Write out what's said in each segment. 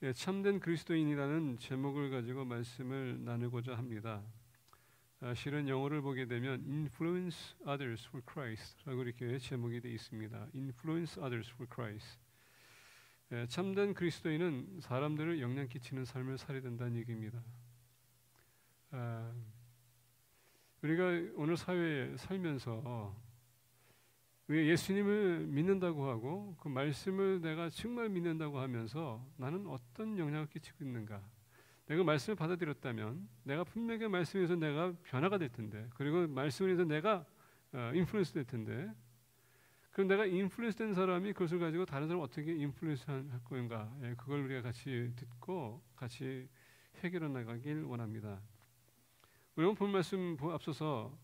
예, 참된 그리스도인이라는 제목을 가지고 말씀을 나누고자 합니다. 실은 영어를 보게 되면 Influence Others for Christ라고 이렇게 제목이 되어 있습니다. Influence Others for Christ. 예, 참된 그리스도인은 사람들을 영향 끼치는 삶을 살아야 된다는 얘기입니다. 우리가 오늘 사회에 살면서 예수님을 믿는다고 하고 그 말씀을 내가 정말 믿는다고 하면서 나는 어떤 영향을 끼치고 있는가? 내가 말씀을 받아들였다면 내가 분명히 말씀에서 내가 변화가 될 텐데, 그리고 말씀을 해서 내가 인플루언스 될 텐데, 그럼 내가 인플루언스 된 사람이 그것을 가지고 다른 사람을 어떻게 인플루언스 할 건가? 예, 그걸 우리가 같이 듣고 같이 해결해 나가길 원합니다. 우리 본 말씀 앞서서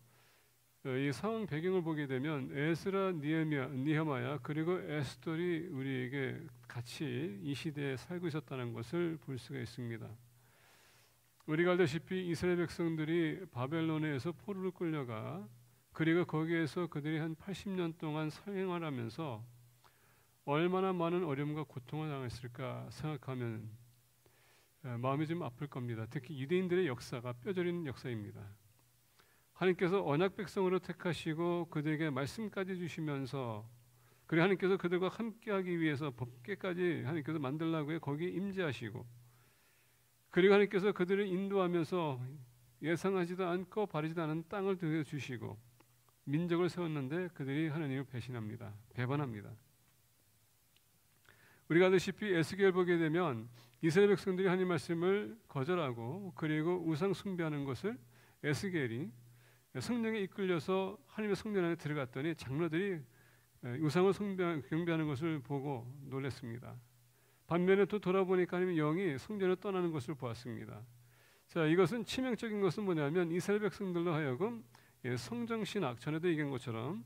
이 상황 배경을 보게 되면 에스라, 니헤마야 그리고 에스더이 우리에게 같이 이 시대에 살고 있었다는 것을 볼 수가 있습니다. 우리가 알다시피 이스라엘 백성들이 바벨론에서 포로로 끌려가 그리고 거기에서 그들이 한 80년 동안 생활하면서 얼마나 많은 어려움과 고통을 당했을까 생각하면 마음이 좀 아플 겁니다. 특히 유대인들의 역사가 뼈저린 역사입니다. 하나님께서 언약 백성으로 택하시고 그들에게 말씀까지 주시면서, 그리고 하나님께서 그들과 함께하기 위해서 법궤까지 하나님께서 만들라고 해 거기에 임재하시고, 그리고 하나님께서 그들을 인도하면서 예상하지도 않고 바라지도 않은 땅을 주시고 민족을 세웠는데 그들이 하나님을 배신합니다. 배반합니다. 우리가 아시다시피 에스겔 보게 되면 이스라엘 백성들이 하나님 말씀을 거절하고 그리고 우상 숭배하는 것을 에스겔이 성령에 이끌려서 하나님의 성전 안에 들어갔더니 장로들이 우상을 경배하는 것을 보고 놀랐습니다. 반면에 또 돌아보니까 하나님의 영이 성전을 떠나는 것을 보았습니다. 자, 이것은 치명적인 것은 뭐냐면 이스라엘 백성들로 하여금 성정신학, 전에도 얘기한 것처럼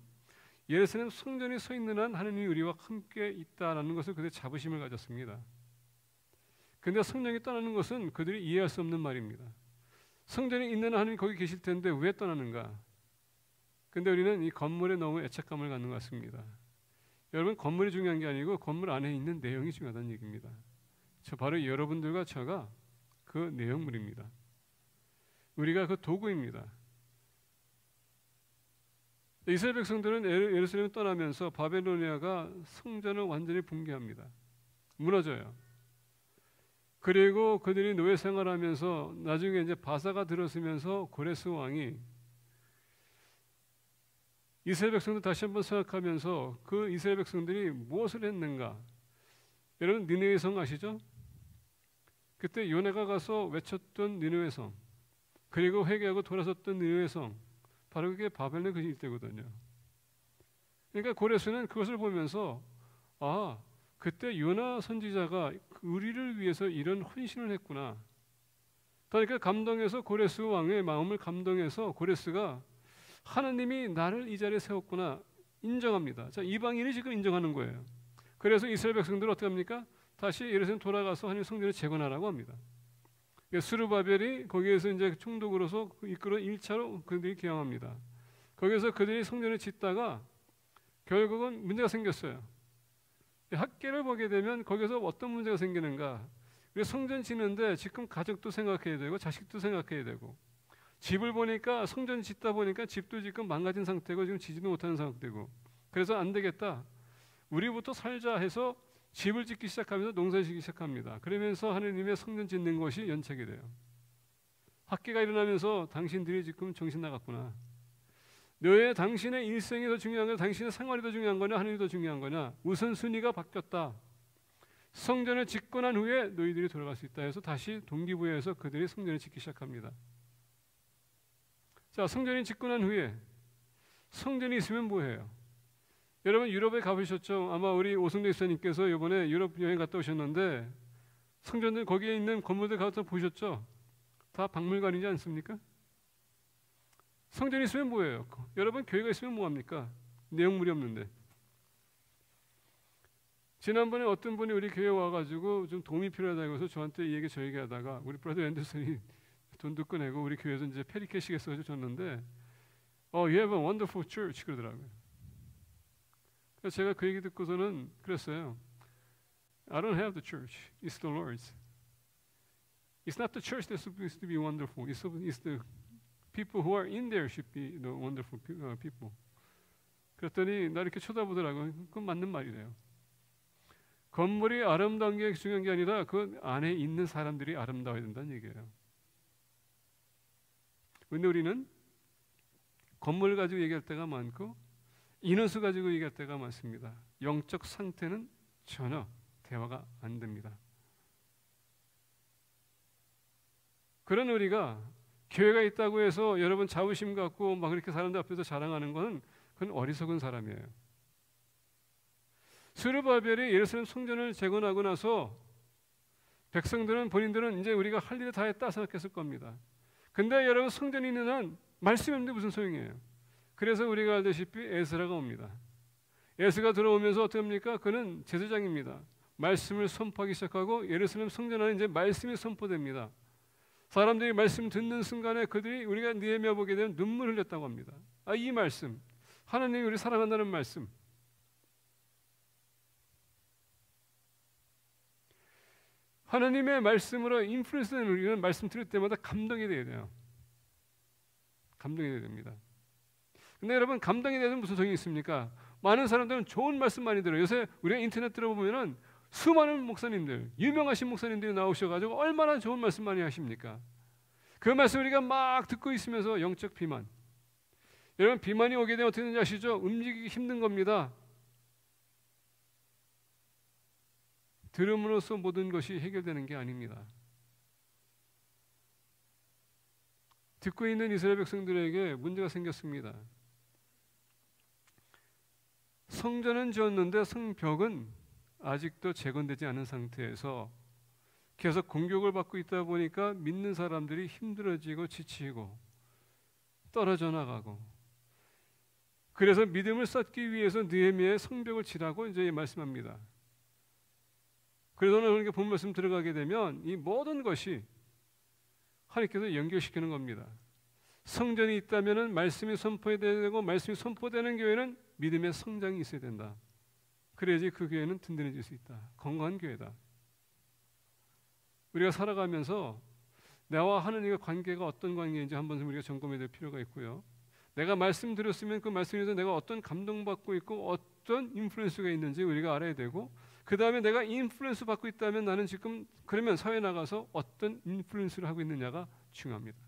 예루살렘 성전이 서 있는 한 하나님이 우리와 함께 있다라는 것을 그들의 자부심을 가졌습니다. 그런데 성령이 떠나는 것은 그들이 이해할 수 없는 말입니다. 성전에 있는 하나님이 거기 계실 텐데 왜 떠나는가? 근데 우리는 이 건물에 너무 애착감을 갖는 것 같습니다. 여러분, 건물이 중요한 게 아니고 건물 안에 있는 내용이 중요하다는 얘기입니다. 바로 여러분들과 저가 그 내용물입니다. 우리가 그 도구입니다. 이스라엘 백성들은 예루살렘을 떠나면서 바벨로니아가 성전을 완전히 붕괴합니다. 무너져요. 그리고 그들이 노예 생활하면서 나중에 이제 바사가 들어서면서 고레스 왕이 이스라엘 백성들 다시 한번 생각하면서 그 이스라엘 백성들이 무엇을 했는가? 여러분, 니느웨 성 아시죠? 그때 요나가 가서 외쳤던 니느웨 성, 그리고 회개하고 돌아섰던 니느웨 성, 바로 그게 바벨론 그 일대거든요. 그러니까 고레스는 그것을 보면서 그때 요나 선지자가 우리를 위해서 이런 헌신을 했구나. 그러니까 감동해서 고레스 왕의 마음을 감동해서 고레스가 하나님이 나를 이 자리에 세웠구나 인정합니다. 자, 이방인이 지금 인정하는 거예요. 그래서 이스라엘 백성들은 어떻게 합니까? 다시 예루살렘 돌아가서 하나님 성전을 재건하라고 합니다. 스루바벨이 거기에서 이제 총독으로서 이끌어 1차로 그들이 기항합니다. 거기서 그들이 성전을 짓다가 결국은 문제가 생겼어요. 학계를 보게 되면 거기서 어떤 문제가 생기는가? 우리 성전 짓는데 지금 가족도 생각해야 되고 자식도 생각해야 되고, 집을 보니까 성전 짓다 보니까 집도 지금 망가진 상태고 지금 지지도 못하는 상태고, 그래서 안 되겠다. 우리부터 살자 해서 집을 짓기 시작하면서 농사 짓기 시작합니다. 그러면서 하나님의 성전 짓는 것이 연착이 돼요. 학계가 일어나면서 당신들이 지금 정신 나갔구나. 너의 당신의 일생이 더 중요한 거냐, 당신의 생활이 더 중요한 거냐, 하나님이 더 중요한 거냐. 우선순위가 바뀌었다. 성전을 짓고 난 후에 너희들이 돌아갈 수 있다 해서 다시 동기부여해서 그들이 성전을 짓기 시작합니다. 자, 성전이 짓고 난 후에 성전이 있으면 뭐해요? 여러분, 유럽에 가보셨죠? 아마 우리 오승대 목사님께서 이번에 유럽 여행 갔다 오셨는데 성전들 거기에 있는 건물들 가서 보셨죠? 다 박물관이지 않습니까? 성전이 있으면 뭐예요? 여러분, 교회가 있으면 뭐합니까? 내용물이 없는데. 지난번에 어떤 분이 우리 교회 와가지고 좀 도움이 필요하다고 해서 저한테 이 얘기 저 얘기하다가 우리 브라더 앤더슨이 돈도 꺼내고 우리 교회에서 이제 페리케시겠어 줬는데 You have a wonderful church 그러더라고요. 그래서 제가 그 얘기 듣고서는 그랬어요. I don't have the church. It's the Lord's. It's not the church that's supposed to be wonderful. It's the people who are in there should be the wonderful people. 그랬더니 나 이렇게 쳐다보더라고요. 그건 맞는 말이래요. 건물이 아름다운 게 중요한 게 아니라 그 안에 있는 사람들이 아름다워야 된다는 얘기예요. 근데 우리는 건물 가지고 얘기할 때가 많고 인원수 가지고 얘기할 때가 많습니다. 영적 상태는 전혀 대화가 안 됩니다. 그런 우리가 교회가 있다고 해서 여러분 자부심 갖고 막 그렇게 사람들 앞에서 자랑하는 건 그건 어리석은 사람이에요. 스룹바벨이 예루살렘 성전을 재건하고 나서 백성들은 본인들은 이제 우리가 할 일을 다 했다 생각했을 겁니다. 근데 여러분 성전이 있는 한 말씀이 없는데 무슨 소용이에요. 그래서 우리가 알다시피 에스라가 옵니다. 에스라가 들어오면서 어떻게 합니까? 그는 제사장입니다. 말씀을 선포하기 시작하고 예루살렘 성전 안에 이제 말씀이 선포됩니다. 사람들이 말씀 듣는 순간에 그들이 우리가 느헤미야 보게 되면 눈물 흘렸다고 합니다. 이 말씀, 하나님이 우리 사랑한다는 말씀. 하나님의 말씀으로 인플루언스는 우리는 말씀 들을 때마다 감동이 돼야 돼요. 감동이 돼야 됩니다. 근데 여러분 감동이 되는 무슨 소용이 있습니까? 많은 사람들은 좋은 말씀 많이 들어요. 요새 우리가 인터넷 들어보면은 수많은 목사님들, 유명하신 목사님들이 나오셔가지고 얼마나 좋은 말씀 많이 하십니까? 그 말씀 우리가 막 듣고 있으면서 영적 비만. 여러분 비만이 오게 되면 어떻게 되는지 아시죠? 움직이기 힘든 겁니다. 들음으로써 모든 것이 해결되는 게 아닙니다. 듣고 있는 이스라엘 백성들에게 문제가 생겼습니다. 성전은 지었는데 성벽은 아직도 재건되지 않은 상태에서 계속 공격을 받고 있다 보니까 믿는 사람들이 힘들어지고 지치고 떨어져 나가고, 그래서 믿음을 쌓기 위해서 느헤미야의 성벽을 치라고 이제 말씀합니다. 그래서 오늘 본 말씀 들어가게 되면 이 모든 것이 하나님께서 연결시키는 겁니다. 성전이 있다면은 말씀이 선포해야 되고, 말씀이 선포되는 교회는 믿음의 성장이 있어야 된다. 그래야지 그 교회는 든든해질 수 있다. 건강한 교회다. 우리가 살아가면서 나와 하나님의 관계가 어떤 관계인지 한번 우리가 점검해야 될 필요가 있고요. 내가 말씀 들었으면 그 말씀에서 내가 어떤 감동받고 있고 어떤 인플루언스가 있는지 우리가 알아야 되고, 그 다음에 내가 인플루언스 받고 있다면 나는 지금 그러면 사회에 나가서 어떤 인플루언스를 하고 있느냐가 중요합니다.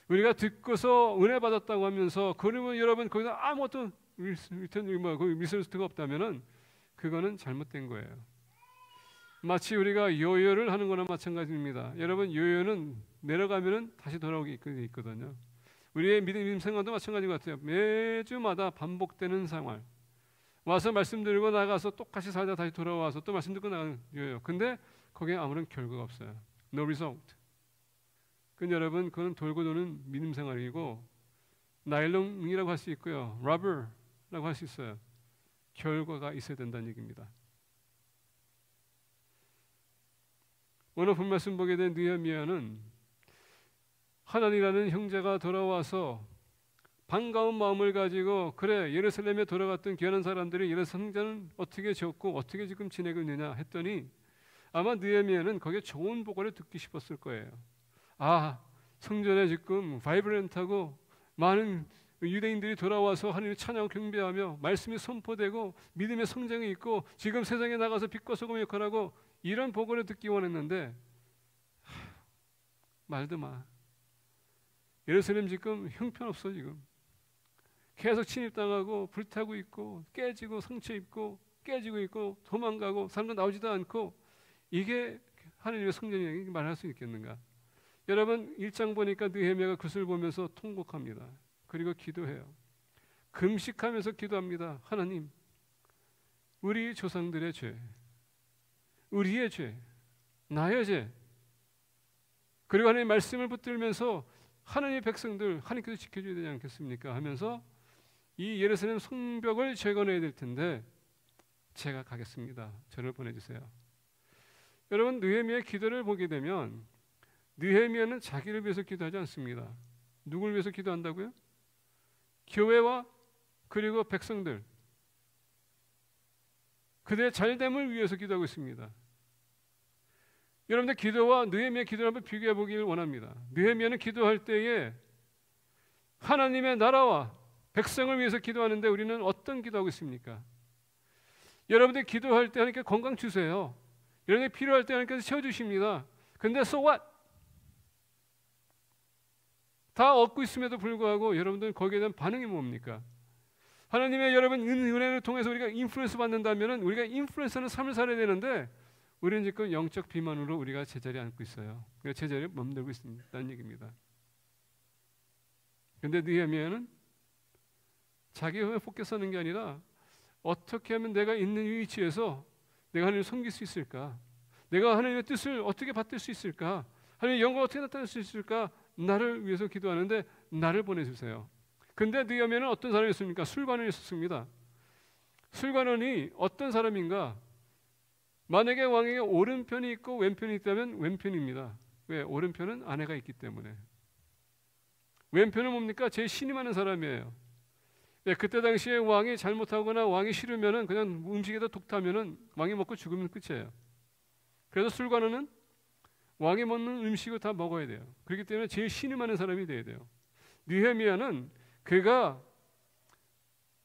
우리가 듣고서 은혜 받았다고 하면서 그러면 여러분 거기서 아무것도 리서치가 없다면은 그거는 잘못된 거예요. 마치 우리가 요요를 하는 거나 마찬가지입니다. 여러분 요요는 내려가면은 다시 돌아오게 있거든요. 우리의 믿음 생활도 마찬가지 같아요. 매주마다 반복되는 생활. 와서 말씀 드리고 나가서 똑같이 살다 다시 돌아와서 또 말씀 듣고 나가는 요요. 근데 거기에 아무런 결과가 없어요. No result. 그 여러분 그건 돌고 도는 믿음 생활이고 나일론이라고 할 수 있고요. 러버라고 할 수 있어요. 결과가 있어야 된다는 얘기입니다. 오늘 본 말씀 보게 된 느헤미야는 하나님이라는 형제가 돌아와서 반가운 마음을 가지고 그래 예루살렘에 돌아갔던 귀한 사람들이 예루살렘 성전은 어떻게 지었고 어떻게 지금 지내고 있느냐 했더니 아마 느헤미야는 거기에 좋은 보고를 듣기 싶었을 거예요. 성전에 지금 바이브런트하고 많은 유대인들이 돌아와서 하나님을 찬양하고 경배하며 말씀이 선포되고 믿음의 성장이 있고 지금 세상에 나가서 빛과 소금의 역할하고 이런 보고를 듣기 원했는데 말도 마. 예루살렘 지금 형편없어. 지금 계속 침입당하고 불타고 있고 깨지고 상처 입고 깨지고 있고 도망가고 사람도 나오지도 않고 이게 하나님의 성전이라고 말할 수 있겠는가? 여러분 1장 보니까 느헤미야가 그것을 보면서 통곡합니다. 그리고 기도해요. 금식하면서 기도합니다. 하나님, 우리 조상들의 죄, 우리의 죄, 나의 죄, 그리고 하나님의 말씀을 붙들면서 하나님의 백성들 하나님께서 지켜줘야 되지 않겠습니까? 하면서 이 예루살렘 성벽을 재건해야 될 텐데 제가 가겠습니다. 저를 보내주세요. 여러분 느헤미야의 기도를 보게 되면 느헤미야는 자기를 위해서 기도하지 않습니다. 누굴 위해서 기도한다고요? 교회와 그리고 백성들, 그들의 잘됨을 위해서 기도하고 있습니다. 여러분들 기도와 느헤미야 기도를 한번 비교해 보기를 원합니다. 느헤미야는 기도할 때에 하나님의 나라와 백성을 위해서 기도하는데 우리는 어떤 기도하고 있습니까? 여러분들 기도할 때 하나님께 건강 주세요. 여러분들 필요할 때 하나님께서 채워주십니다. 근데 so what? 다 얻고 있음에도 불구하고 여러분들 거기에 대한 반응이 뭡니까? 하나님의 여러분 은혜를 통해서 우리가 인플루언스 받는다면 우리가 인플루언스하는 삶을 살아야 되는데 우리는 지금 영적 비만으로 우리가 제자리에 앉고 있어요. 제자리에 멈들고 있다는 얘기입니다. 그런데 느헤미야는 자기 힘에 포커스하는 게 아니라 어떻게 하면 내가 있는 위치에서 내가 하나님을 섬길 수 있을까? 내가 하나님의 뜻을 어떻게 받들 수 있을까? 하나님의 영광을 어떻게 나타낼 수 있을까? 나를 위해서 기도하는데 나를 보내주세요. 근데 느헤미야는 어떤 사람이었습니까? 술관원이었습니다. 술관원이 어떤 사람인가? 만약에 왕에게 오른편이 있고 왼편이 있다면 왼편입니다. 왜? 오른편은 아내가 있기 때문에. 왼편은 뭡니까? 제일 신임하는 사람이에요. 네, 그때 당시에 왕이 잘못하거나 왕이 싫으면은 그냥 음식에다 독 타면은 왕이 먹고 죽으면 끝이에요. 그래서 술관원은 왕이 먹는 음식을 다 먹어야 돼요. 그렇기 때문에 제일 신임하는 사람이 돼야 돼요. 느헤미야는 그가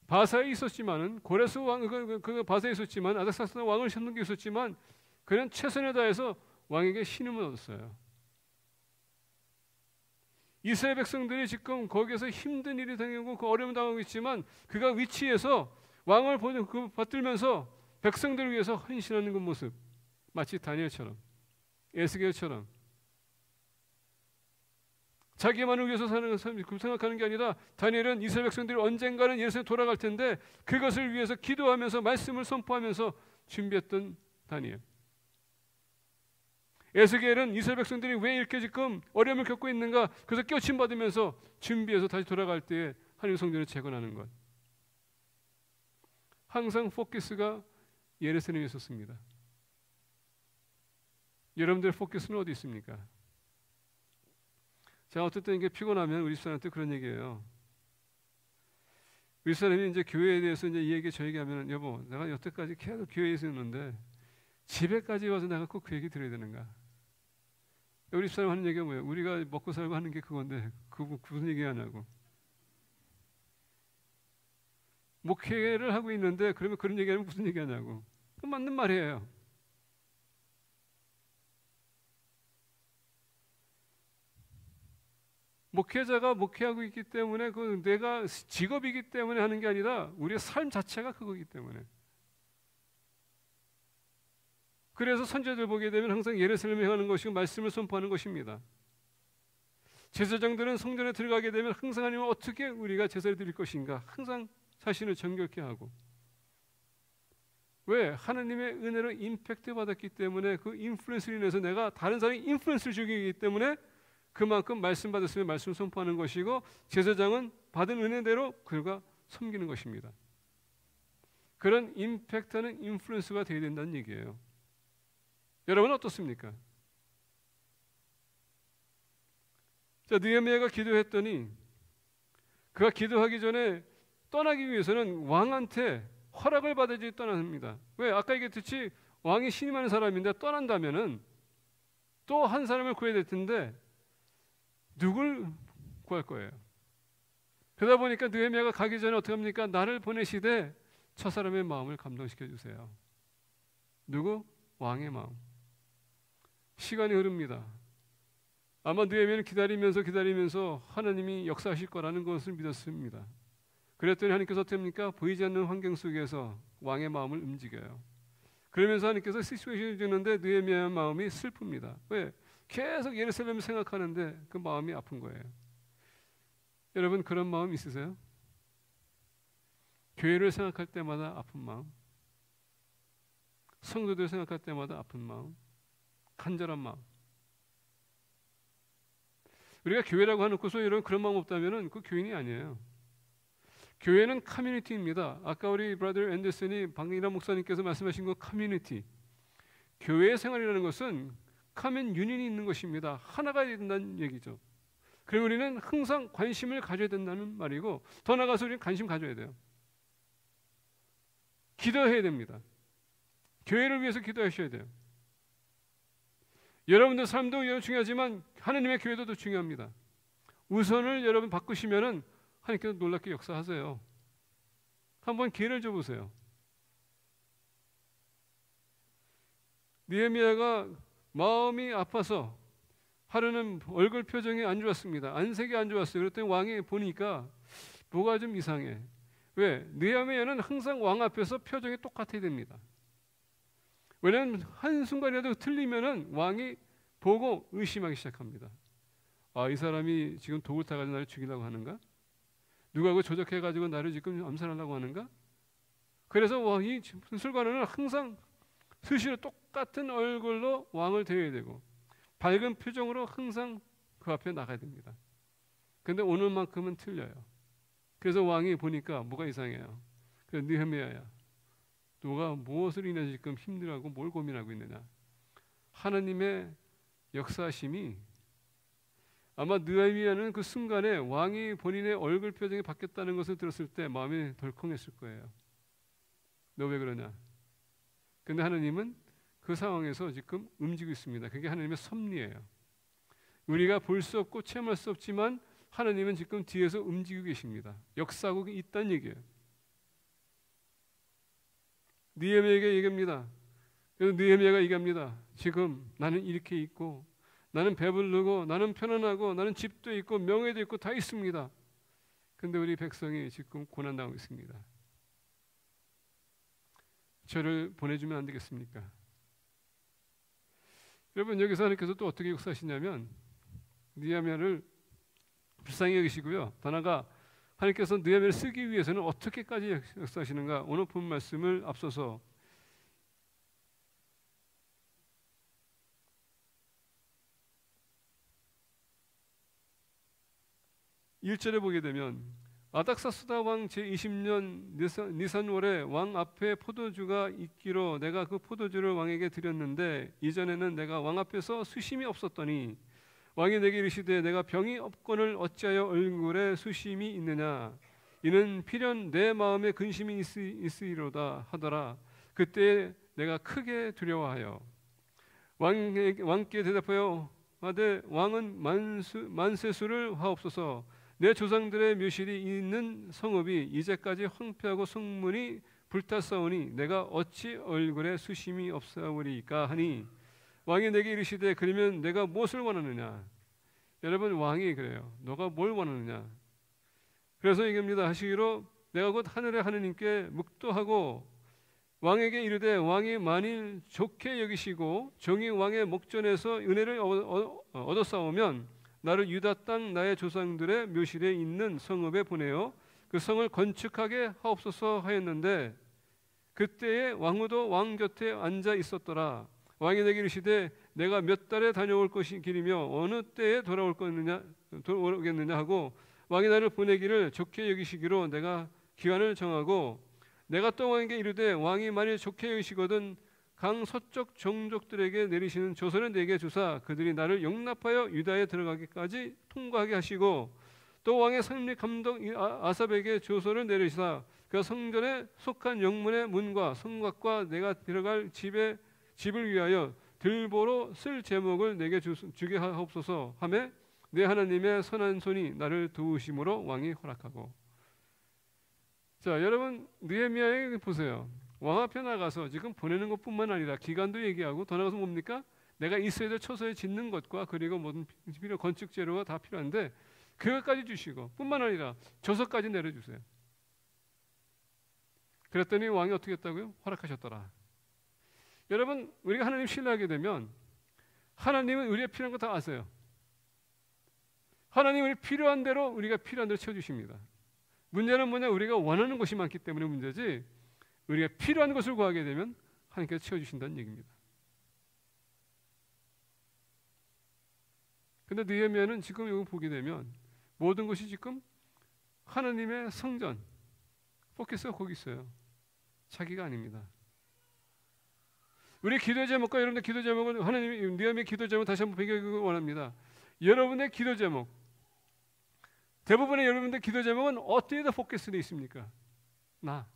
바사에 있었지만은 고레스 왕 그 바사에 있었지만 아닥사스다 왕을 섬는 게 있었지만 그는 최선을 다해서 왕에게 신임을 얻었어요. 이스라엘 백성들이 지금 거기에서 힘든 일이 당하고 그 어려움을 당하고 있지만 그가 위치에서 왕을 받들면서 백성들을 위해서 헌신하는 그 모습, 마치 다니엘처럼 에스겔처럼 자기만을 위해서 사는 생각하는 게 아니라 다니엘은 이스라엘 백성들이 언젠가는 예루살렘에 돌아갈 텐데 그것을 위해서 기도하면서 말씀을 선포하면서 준비했던 다니엘. 에스겔은 이스라엘 백성들이 왜 이렇게 지금 어려움을 겪고 있는가, 그래서 깨우침 받으면서 준비해서 다시 돌아갈 때에 하나님 성전을 재건하는 것. 항상 포커스가 예루살렘에 있었습니다. 여러분들의 포커스는 어디 있습니까? 제가 어쨌든 이게 피곤하면 우리 집사람한테 그런 얘기예요. 우리 집사람이 이제 교회에 대해서 이제 이 얘기 저에게 하면, 여보, 내가 여태까지 계속 교회에 있었는데 집에까지 와서 내가 꼭 그 얘기 들어야 되는가? 우리 집사람 하는 얘기가 뭐예요? 우리가 먹고 살고 하는 게 그건데 그거 무슨 얘기하냐고. 목회를 하고 있는데 그러면 그런 얘기하면 무슨 얘기하냐고. 그 맞는 말이에요. 목회자가 목회하고 있기 때문에 그 내가 직업이기 때문에 하는 게 아니라 우리의 삶 자체가 그거기 때문에. 그래서 선지자들 보게 되면 항상 예루살렘에 향하는 것이고 말씀을 선포하는 것입니다. 제사장들은 성전에 들어가게 되면 항상 하나님은 어떻게 우리가 제사를 드릴 것인가 항상 자신을 정결케 하고. 왜? 하나님의 은혜로 임팩트 받았기 때문에 그 인플루언스로 인해서 내가 다른 사람이 인플루언스를 주기 때문에 그만큼 말씀 받았으면 말씀을 선포하는 것이고 제사장은 받은 은혜대로 그가 섬기는 것입니다. 그런 임팩트하는 인플루언스가 되어야 된다는 얘기예요. 여러분은 어떻습니까? 자, 느헤미야가 기도했더니 그가 기도하기 전에 떠나기 위해서는 왕한테 허락을 받아야지 떠납니다. 왜? 아까 얘기했듯이 왕이 신임하는 사람인데 떠난다면은 또 한 사람을 구해야 될 텐데 누굴 구할 거예요? 그러다 보니까 느헤미야가 가기 전에 어떻게 합니까? 나를 보내시되 저 사람의 마음을 감동시켜 주세요. 누구? 왕의 마음. 시간이 흐릅니다. 아마 느헤미야는 기다리면서 하나님이 역사하실 거라는 것을 믿었습니다. 그랬더니 하나님께서 어떻게 합니까? 보이지 않는 환경 속에서 왕의 마음을 움직여요. 그러면서 하나님께서 시츄에이션을 주는데 느헤미야의 마음이 슬픕니다. 왜? 계속 예루살렘을 생각하는데 그 마음이 아픈 거예요. 여러분 그런 마음 있으세요? 교회를 생각할 때마다 아픈 마음, 성도들 생각할 때마다 아픈 마음, 간절한 마음. 우리가 교회라고 하놓고서 여러분 그런 마음 없다면은 그 교인이 아니에요. 교회는 커뮤니티입니다. 아까 우리 브라더 앤더슨이 방이라 목사님께서 말씀하신 거 커뮤니티. 교회의 생활이라는 것은 커먼 유닛이 있는 것입니다. 하나가 된다는 얘기죠. 그리고 우리는 항상 관심을 가져야 된다는 말이고 더 나아가서 우리는 관심 가져야 돼요. 기도해야 됩니다. 교회를 위해서 기도하셔야 돼요. 여러분들 삶도 중요하지만 하나님의 교회도 더 중요합니다. 우선을 여러분 바꾸시면은 하나님께서 놀랍게 역사하세요. 한번 기회를 줘보세요. 느헤미야가 마음이 아파서 하루는 얼굴 표정이 안 좋았습니다. 안색이 안 좋았어요. 그랬더니 왕이 보니까 뭐가 좀 이상해. 왜? 느헤미야는 항상 왕 앞에서 표정이 똑같아야 됩니다. 왜냐하면 한순간이라도 틀리면은 왕이 보고 의심하기 시작합니다. 아, 이 사람이 지금 독을 타가지고 나를 죽이려고 하는가? 누가 그거 조작해가지고 나를 지금 암살하려고 하는가? 그래서 왕이 술관원은 항상 수시로 똑같은 얼굴로 왕을 대해야 되고 밝은 표정으로 항상 그 앞에 나가야 됩니다. 근데 오늘만큼은 틀려요. 그래서 왕이 보니까 뭐가 이상해요. 그래서 느헤미야야, 너가 무엇을 인해 지금 힘들어하고 뭘 고민하고 있느냐? 하나님의 역사심이 아마 느헤미야는 그 순간에 왕이 본인의 얼굴 표정이 바뀌었다는 것을 들었을 때 마음이 덜컹했을 거예요. 너 왜 그러냐? 근데 하나님은 그 상황에서 지금 움직이고 있습니다. 그게 하나님의 섭리예요. 우리가 볼 수 없고 체험할 수 없지만 하나님은 지금 뒤에서 움직이고 계십니다. 역사하고 있다는 얘기예요. 느헤미야에게 얘기합니다. 그래서 느헤미야가 얘기합니다. 지금 나는 이렇게 있고 나는 배부르고 나는 편안하고 나는 집도 있고 명예도 있고 다 있습니다. 근데 우리 백성이 지금 고난당하고 있습니다. 저를 보내주면 안 되겠습니까? 여러분, 여기서 하나님께서 또 어떻게 역사하시냐면 느헤미야를 불쌍히 여기시고요. 다나가 하나님께서 느헤미야를 쓰기 위해서는 어떻게까지 역사하시는가? 오늘 본 말씀을 앞서서 1절에 보게 되면 아닥사스다 왕 제20년 니산월에 왕 앞에 포도주가 있기로 내가 그 포도주를 왕에게 드렸는데 이전에는 내가 왕 앞에서 수심이 없었더니 왕이 내게 이르시되 내가 병이 없거늘 어찌하여 얼굴에 수심이 있느냐? 이는 필연 내 마음에 근심이 있으리로다 하더라. 그때 내가 크게 두려워하여 왕께 대답하여 하되 왕은 만세수를 하옵소서. 내 조상들의 묘실이 있는 성읍이 이제까지 황폐하고 성문이 불탔사오니 내가 어찌 얼굴에 수심이 없사오리까 하니 왕이 내게 이르시되 그러면 내가 무엇을 원하느냐? 여러분, 왕이 그래요. 너가 뭘 원하느냐? 그래서 얘기합니다. 하시기로 내가 곧 하늘의 하느님께 묵도하고 왕에게 이르되 왕이 만일 좋게 여기시고 종이 왕의 목전에서 은혜를 얻어싸우면 나를 유다 땅 나의 조상들의 묘실에 있는 성읍에 보내어 그 성을 건축하게 하옵소서 하였는데 그때에 왕후도 왕 곁에 앉아 있었더라. 왕이 내게 이르시되 내가 몇 달에 다녀올 것이 길이며 어느 때에 돌아오겠느냐 하고 왕이 나를 보내기를 좋게 여기시기로 내가 기한을 정하고 내가 또 왕에게 이르되 왕이 만일 좋게 여기시거든 강 서쪽 종족들에게 내리시는 조서를 내게 주사 그들이 나를 용납하여 유다에 들어가기까지 통과하게 하시고 또 왕의 성립 감독 아삽에게 조서를 내리시사 그 성전에 속한 영문의 문과 성곽과 내가 들어갈 집을 위하여 들보로 쓸 제목을 내게 주게 하옵소서 하매 내 하나님의 선한 손이 나를 도우심으로 왕이 허락하고. 자, 여러분, 느헤미야에 보세요. 왕 앞에 나가서 지금 보내는 것뿐만 아니라 기간도 얘기하고 더 나가서 뭡니까? 내가 있어야 될 처소에 짓는 것과 그리고 모든 건축 재료가 다 필요한데 그것까지 주시고 뿐만 아니라 조서까지 내려주세요. 그랬더니 왕이 어떻게 했다고요? 허락하셨더라. 여러분, 우리가 하나님 신뢰하게 되면 하나님은 우리가 필요한 거 다 아세요. 하나님은 우리 필요한 대로 우리가 필요한 대로 채워주십니다. 문제는 뭐냐? 우리가 원하는 것이 많기 때문에 문제지 우리가 필요한 것을 구하게 되면 하나님께서 채워주신다는 얘기입니다. 근데 느헤미야는 지금 이거 보게 되면 모든 것이 지금 하나님의 성전 포커스가 거기 있어요. 자기가 아닙니다. 우리 기도 제목과 여러분의 기도 제목은 하나님의 느헤미야의 기도 제목 다시 한번 배경을 원합니다. 여러분의 기도 제목 대부분의 여러분들 기도 제목은 어디에다 포커스되어 있습니까? 나,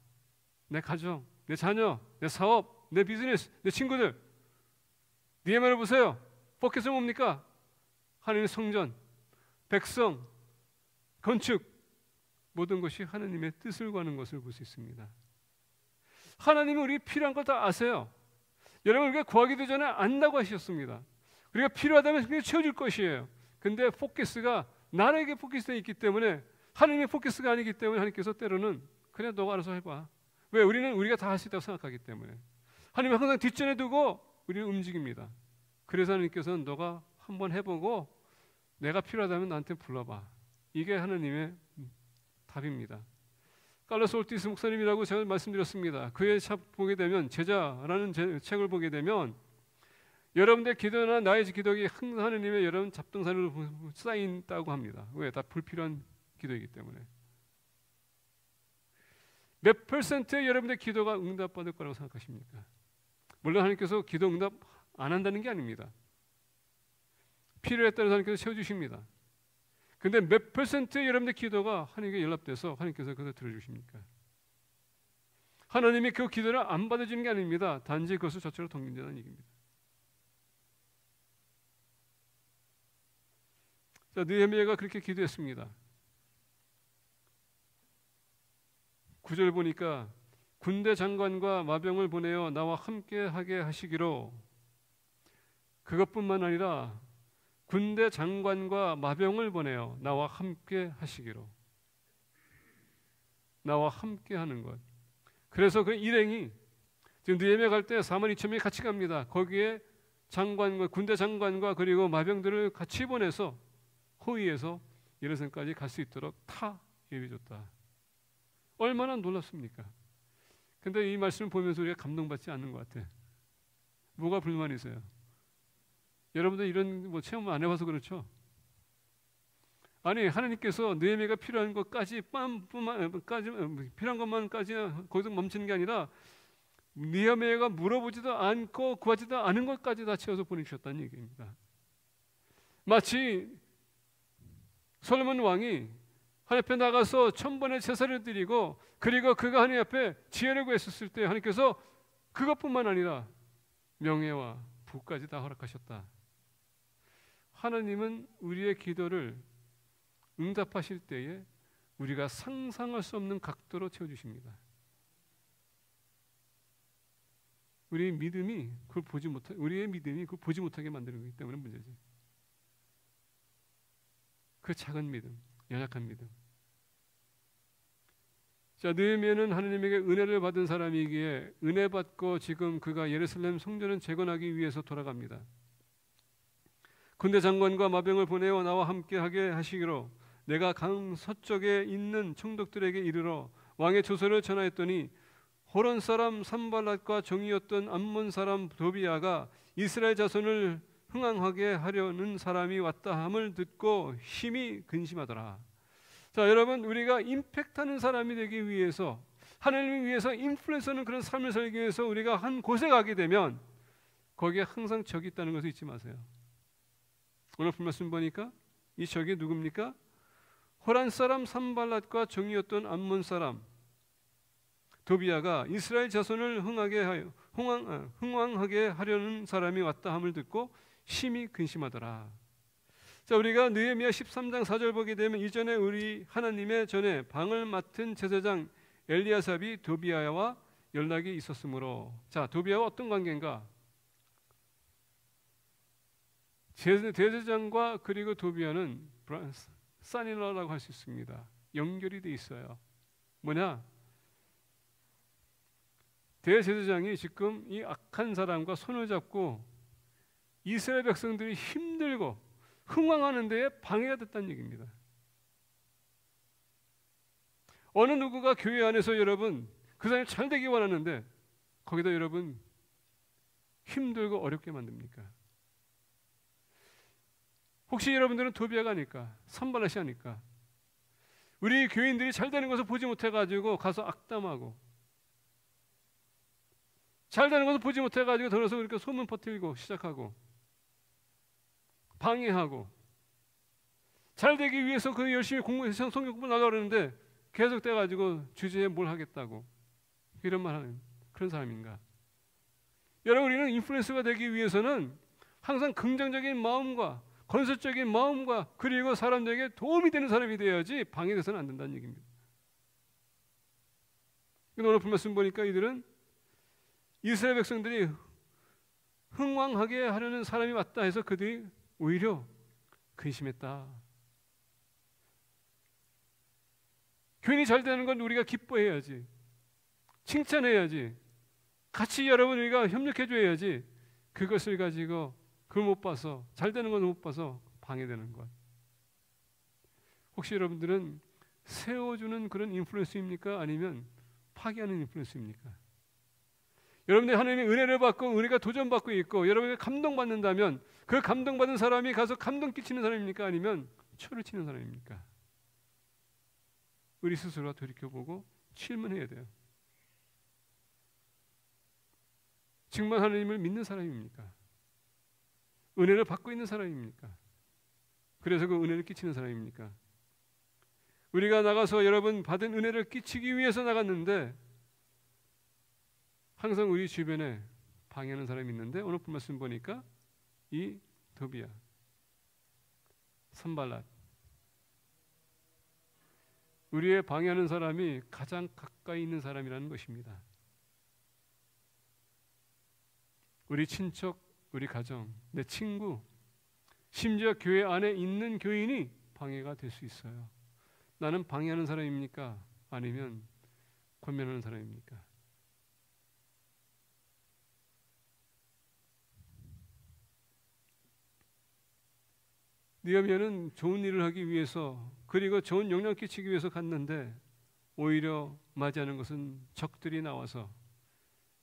내 가정, 내 자녀, 내 사업, 내 비즈니스, 내 친구들, 니에미아를 보세요. 포켓은 뭡니까? 하나님의 성전, 백성, 건축, 모든 것이 하나님의 뜻을 구하는 것을 볼 수 있습니다. 하나님은 우리 필요한 걸 다 아세요. 여러분, 우리가 구하기도 전에 안다고 하셨습니다. 우리가 필요하다면 그게 채워줄 것이에요. 근데 포커스가 나에게 포커스되어 있기 때문에, 하나님의 포커스가 아니기 때문에 하나님께서 때로는 그래 너가 알아서 해봐. 왜? 우리가 다 할 수 있다고 생각하기 때문에. 하나님은 항상 뒷전에 두고 우리를 움직입니다. 그래서 하나님께서는 너가 한번 해보고 내가 필요하다면 나한테 불러봐. 이게 하나님의 답입니다. 칼로스 올티스 목사님이라고 제가 말씀드렸습니다. 그의 책 보게 되면, 제자라는 책을 보게 되면 여러분의 기도나 나의 기도가 항상 하나님의 여러분 잡동사니로 쌓인다고 합니다. 왜? 다 불필요한 기도이기 때문에. 몇 퍼센트의 여러분의 기도가 응답받을 거라고 생각하십니까? 물론 하나님께서 기도 응답 안 한다는 게 아닙니다. 필요에 따라서 하나님께서 채워주십니다. 근데 몇 퍼센트의 여러분의 기도가 하나님께 연락돼서 하나님께서 그것을 들어주십니까? 하나님이 그 기도를 안 받아주는 게 아닙니다. 단지 그것을 저처럼 덤긴다는 얘기입니다. 자, 느헤미야가 그렇게 기도했습니다. 9절 보니까 군대 장관과 마병을 보내어 나와 함께 하게 하시기로. 그것뿐만 아니라 군대 장관과 마병을 보내어 나와 함께 하시기로. 나와 함께 하는 것. 그래서 그 일행이 지금 느헤미야 갈 때 42,000명이 같이 갑니다. 거기에 장관과 군대 장관과 그리고 마병들을 같이 보내서 호위에서 예루살렘까지 갈 수 있도록 타 예비줬다. 얼마나 놀랍습니까? 근데 이 말씀을 보면서 우리가 감동받지 않는 것 같아. 뭐가 불만이세요? 여러분들 이런 체험 안 해봐서 그렇죠? 아니, 하나님께서 느헤미야가 필요한 것까지 필요한 것만까지 거기서 멈추는 게 아니라 느헤미야가 물어보지도 않고 구하지도 않은 것까지 다 채워서 보내주셨다는 얘기입니다. 마치 솔로몬 왕이 하나님 앞에 나가서 1000번의 제사를 드리고, 그리고 그가 하나님 앞에 지혜를 구했었을 때 하나님께서 그것뿐만 아니라 명예와 부까지 다 허락하셨다. 하나님은 우리의 기도를 응답하실 때에 우리가 상상할 수 없는 각도로 채워주십니다. 우리의 믿음이 그걸 보지 못하게 만드는 거기 때문에 문제지. 그 작은 믿음, 연약한 믿음. 자, 느헤미야는 하나님에게 은혜를 받은 사람이기에 은혜 받고 지금 그가 예루살렘 성전을 재건하기 위해서 돌아갑니다. 군대 장관과 마병을 보내어 나와 함께하게 하시기로 내가 강 서쪽에 있는 총독들에게 이르러 왕의 조서를 전하였더니 호론 사람 산발랏과 종이었던 암몬 사람 도비야가 이스라엘 자손을 흥황하게 하려는 사람이 왔다 함을 듣고 심히 근심하더라. 자, 여러분, 우리가 임팩트하는 사람이 되기 위해서, 하나님을 위해서 인플루언서는 그런 삶을 살기 위해서 우리가 한 곳에 가게 되면 거기에 항상 적이 있다는 것을 잊지 마세요. 오늘 말씀 보니까 이 적이 누굽니까? 호란 사람 산발랏과 종이었던 암몬 사람 도비야가 이스라엘 자손을 흥왕하게 하려는 사람이 왔다 함을 듣고 심히 근심하더라. 자, 우리가 느헤미야 13장 4절 보게 되면 이전에 우리 하나님의 전에 방을 맡은 제사장 엘리야삽이 도비야와 연락이 있었으므로. 자, 도비야와 어떤 관계인가? 대제사장과 그리고 도비야는 산일러라고 할 수 있습니다. 연결이 돼 있어요. 뭐냐? 대제사장이 지금 이 악한 사람과 손을 잡고 이스라엘 백성들이 힘들고 흥황하는 데에 방해가 됐다는 얘기입니다. 어느 누구가 교회 안에서 여러분 그 사람이 잘 되기 원하는데 거기다 여러분 힘들고 어렵게 만듭니까? 혹시 여러분들은 도비야가 아닐까? 산발랏이 아닐까? 우리 교인들이 잘 되는 것을 보지 못해가지고 가서 악담하고, 잘 되는 것을 보지 못해가지고 들어서 그렇게 소문 퍼뜨리고 시작하고 방해하고, 잘 되기 위해서 그 열심히 성경 공부 나가고 그러는데 계속 돼가지고 주제에 뭘 하겠다고 이런 말 하는 그런 사람인가? 여러분, 우리는 인플루언서가 되기 위해서는 항상 긍정적인 마음과 건설적인 마음과 그리고 사람들에게 도움이 되는 사람이 되어야지 방해돼서는 안 된다는 얘기입니다. 오늘 말씀 보니까 이들은 이스라엘 백성들이 흥왕하게 하려는 사람이 왔다 해서 그들이 오히려 근심했다. 교인이 잘 되는 건 우리가 기뻐해야지, 칭찬해야지, 같이 여러분 우리가 협력해줘야지. 그것을 가지고 그걸 못 봐서, 잘 되는 건 못 봐서 방해되는 것. 혹시 여러분들은 세워주는 그런 인플루언서입니까? 아니면 파괴하는 인플루언서입니까? 여러분들이 하나님의 은혜를 받고 우리가 도전받고 있고 여러분이 감동받는다면 그 감동받은 사람이 가서 감동 끼치는 사람입니까? 아니면 초를 치는 사람입니까? 우리 스스로가 돌이켜보고 질문해야 돼요. 정말 하나님을 믿는 사람입니까? 은혜를 받고 있는 사람입니까? 그래서 그 은혜를 끼치는 사람입니까? 우리가 나가서 여러분 받은 은혜를 끼치기 위해서 나갔는데 항상 우리 주변에 방해하는 사람이 있는데 오늘 말씀 보니까 이 도비야, 산발랏, 우리의 방해하는 사람이 가장 가까이 있는 사람이라는 것입니다. 우리 친척, 우리 가정, 내 친구, 심지어 교회 안에 있는 교인이 방해가 될 수 있어요. 나는 방해하는 사람입니까? 아니면 권면하는 사람입니까? 느헤미야는 좋은 일을 하기 위해서 그리고 좋은 영향을 끼치기 위해서 갔는데 오히려 맞이하는 것은 적들이 나와서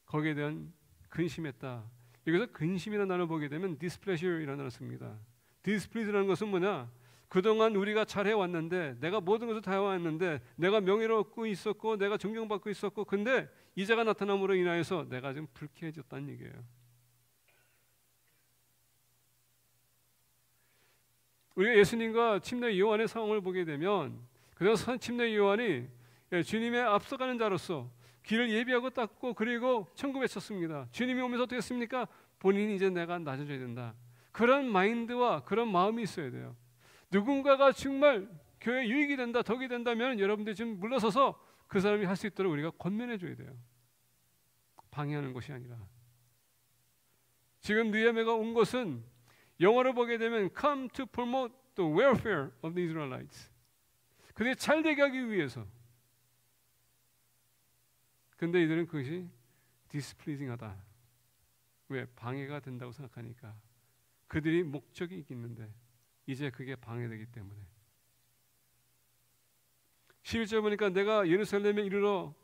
거기에 대한 근심했다. 여기서 근심이라는 단어를 보게 되면 displeasure이라는 단어를 씁니다. displeasure라는 것은 뭐냐? 그동안 우리가 잘 해왔는데, 내가 모든 것을 다 해왔는데, 내가 명예롭고 있었고 내가 존경받고 있었고, 근데 이자가 나타남으로 인하여서 내가 좀 불쾌해졌다는 얘기예요. 우리가 예수님과 침례 요한의 상황을 보게 되면, 그래서 침례 요한이 주님의 앞서가는 자로서 길을 예비하고 닦고 그리고 천국 외쳤습니다. 주님이 오면서 어떻게 했습니까? 본인이 이제 내가 낮아져야 된다. 그런 마인드와 그런 마음이 있어야 돼요. 누군가가 정말 교회 유익이 된다, 덕이 된다면 여러분들이 좀 물러서서 그 사람이 할 수 있도록 우리가 권면해 줘야 돼요. 방해하는 것이 아니라. 지금 느헤미야가 온 것은 영어로 보게 되면 come to promote the welfare of the Israelites. 그들이 잘 되게 하기 위해서. 근데 이들은 그것이 displeasing하다. 왜? 방해가 된다고 생각하니까. 그들이 목적이 있는데 이제 그게 방해되기 때문에. 11절 보니까 내가 예루살렘에 이르러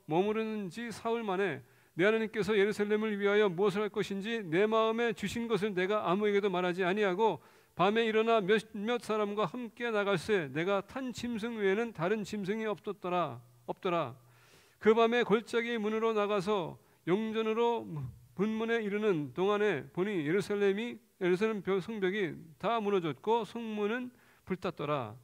머무르는 지 사흘 만에 내 하나님께서 예루살렘을 위하여 무엇을 할 것인지 내 마음에 주신 것을 내가 아무에게도 말하지 아니하고 밤에 일어나 몇몇 사람과 함께 나갈새 내가 탄 짐승 외에는 다른 짐승이 없더라. 그 밤에 골짜기 문으로 나가서 영전으로 분문에 이르는 동안에 보니 예루살렘 성벽이 다 무너졌고 성문은 불탔더라.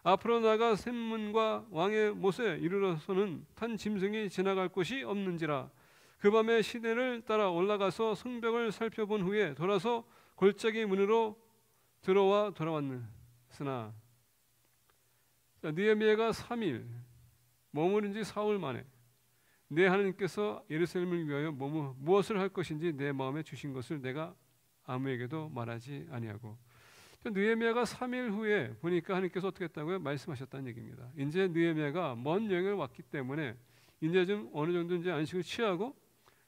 앞으로 나가 샘문과 왕의 못에 이르러서는 탄 짐승이 지나갈 곳이 없는지라. 그 밤에 시내를 따라 올라가서 성벽을 살펴본 후에 돌아서 골짜기 문으로 돌아왔으나 느헤미야가 3일 머무른 지 사흘 만에 내 하나님께서 예루살렘을 위하여 무엇을 할 것인지 내 마음에 주신 것을 내가 아무에게도 말하지 아니하고. 느헤미야가 3일 후에 보니까 하나님께서 어떻게 했다고요? 말씀하셨다는 얘기입니다. 이제 느헤미야가 먼 여행을 왔기 때문에 이제 좀 어느 정도 이제 안식을 취하고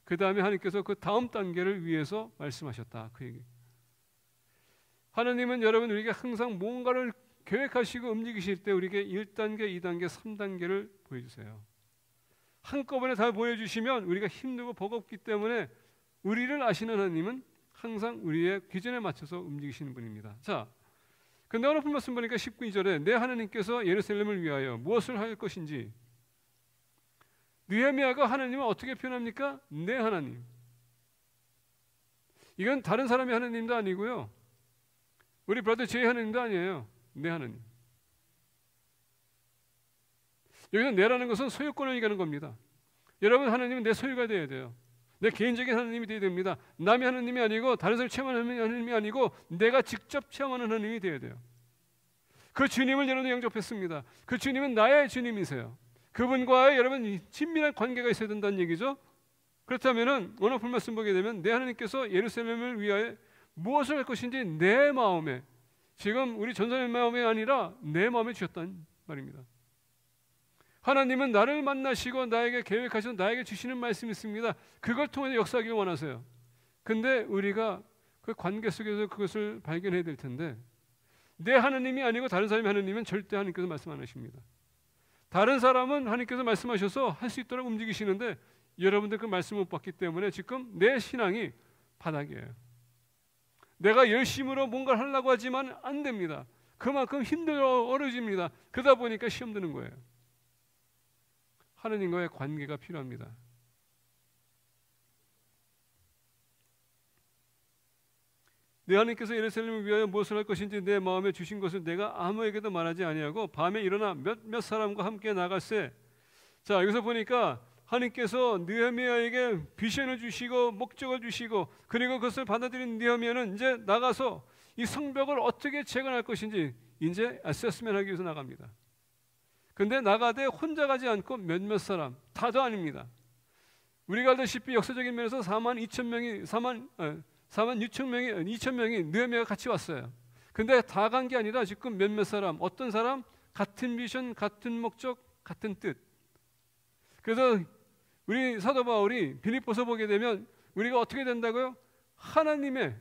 그 다음에 하나님께서 그 다음 단계를 위해서 말씀하셨다. 그 얘기. 하나님은 여러분 우리에게 항상 뭔가를 계획하시고 움직이실 때 우리에게 1단계, 2단계, 3단계를 보여주세요. 한꺼번에 다 보여주시면 우리가 힘들고 버겁기 때문에 우리를 아시는 하나님은 항상 우리의 기준에 맞춰서 움직이시는 분입니다. 자, 근데 오늘 말씀 보니까 19절에 내 하나님께서 예루살렘을 위하여 무엇을 할 것인지. 느헤미야가 하나님을 어떻게 표현합니까? 내 하나님. 이건 다른 사람의 하나님도 아니고요, 우리 브라더 제의 하나님도 아니에요. 내 하나님. 여기서 내라는 것은 소유권을 얘기하는 겁니다. 여러분, 하나님은 내 소유가 되어야 돼요. 내 개인적인 하나님이 되어야 됩니다. 남의 하나님이 아니고 다른 사람이 체험하는 하나님이 아니고 내가 직접 체험하는 하나님이 되어야 돼요. 그 주님을 여러분 영접했습니다. 그 주님은 나의 주님이세요. 그분과의 여러분 친밀한 관계가 있어야 된다는 얘기죠. 그렇다면은 오늘 본 말씀 보게 되면 내 하나님께서 예루살렘을 위하여 무엇을 할 것인지 내 마음에, 지금 우리 전사의 마음이 아니라 내 마음에 주셨다는 말입니다. 하나님은 나를 만나시고 나에게 계획하셔서 나에게 주시는 말씀이 있습니다. 그걸 통해서 역사하기 원하세요. 근데 우리가 그 관계 속에서 그것을 발견해야 될 텐데, 내 하나님이 아니고 다른 사람의 하나님은 절대 하나님께서 말씀 안 하십니다. 다른 사람은 하나님께서 말씀하셔서 할 수 있도록 움직이시는데 여러분들 그 말씀을 못 받기 때문에 지금 내 신앙이 바닥이에요. 내가 열심으로 뭔가를 하려고 하지만 안 됩니다. 그만큼 힘들어 어려집니다. 그러다 보니까 시험 드는 거예요. 하나님과의 관계가 필요합니다. 내 하나님께서 예루살렘을 위하여 무엇을 할 것인지 내 마음에 주신 것을 내가 아무에게도 말하지 아니하고 밤에 일어나 몇 사람과 함께 나갈새. 자, 여기서 보니까 하나님께서 느헤미야에게 비전을 주시고 목적을 주시고 그리고 그것을 받아들인 느헤미야는 이제 나가서 이 성벽을 어떻게 재건할 것인지 이제 어세스먼트 하기 위해서 나갑니다. 근데 나가되 혼자 가지 않고 몇몇 사람, 다도 아닙니다. 우리가 알다시피 역사적인 면에서 4만 6천 명이 2천 명이 느헤미야가 같이 왔어요. 근데 다 간 게 아니라 지금 몇몇 사람, 어떤 사람, 같은 미션, 같은 목적, 같은 뜻. 그래서 우리 사도 바울이 빌립보서 보게 되면 우리가 어떻게 된다고요? 하나님의